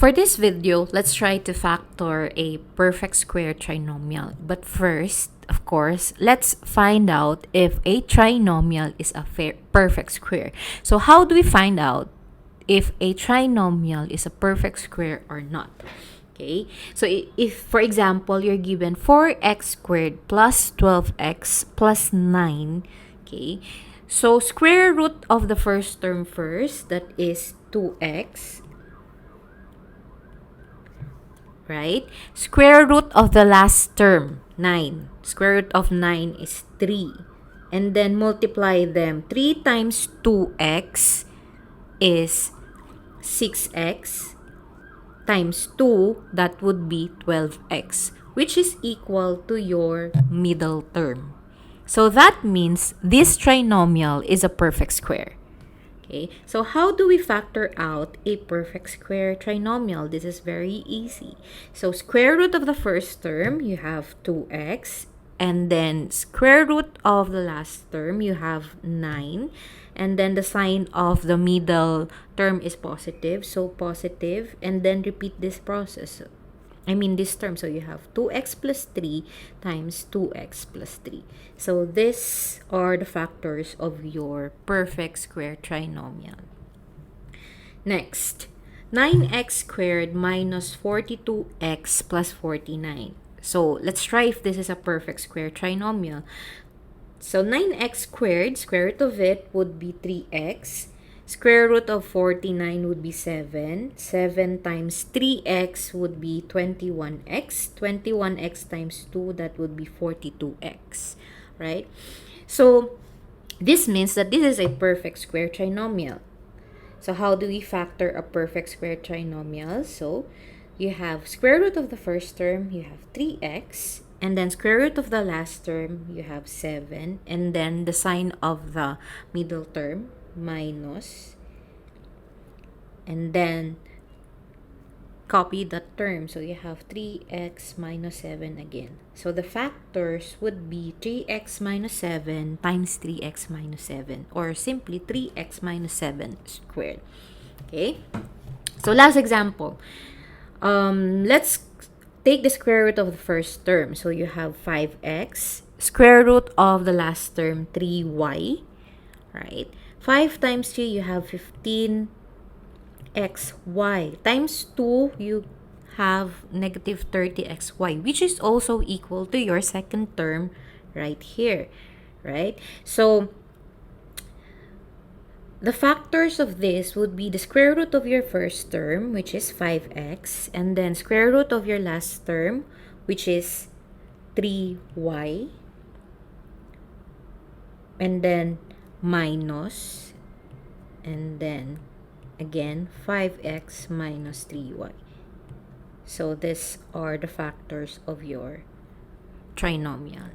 For this video, let's try to factor a perfect square trinomial. But first, of course, let's find out if a trinomial is a perfect square. So how do we find out if a trinomial is a perfect square or not? Okay, so if, for example, you're given 4x squared plus 12x plus 9, okay, so square root of the first term first, that is 2x, right? Square root of the last term, 9. Square root of 9 is 3. And then multiply them. 3 times 2x is 6x times 2, that would be 12x, which is equal to your middle term. So that means this trinomial is a perfect square. Okay, so how do we factor out a perfect square trinomial? This is very easy. So square root of the first term, you have 2x. And then square root of the last term, you have 9. And then the sign of the middle term is positive. So positive. And then repeat this process. This term. So you have 2x plus 3 times 2x plus 3. So these are the factors of your perfect square trinomial. Next, 9x squared minus 42x plus 49. So let's try if this is a perfect square trinomial. So 9x squared, square root of it would be 3x. Square root of 49 would be 7. 7 times 3x would be 21x. 21x times 2, that would be 42x. Right? So this means that this is a perfect square trinomial. So how do we factor a perfect square trinomial? So you have square root of the first term, you have 3x. And then square root of the last term, you have 7. And then the sign of the middle term, minus. And then copy that term. So you have 3x minus 7 again. So the factors would be 3x minus 7 times 3x minus 7. Or simply 3x minus 7 squared. Okay? So last example. Let's take the square root of the first term. So you have 5x. Square root of the last term, 3y. Right? 5 times 3, you have 15xy. Times 2, you have negative 30xy, which is also equal to your second term right here. Right? So the factors of this would be the square root of your first term, which is 5x, and then square root of your last term, which is 3y, and then minus, and then again 5x minus 3y. So these are the factors of your trinomial.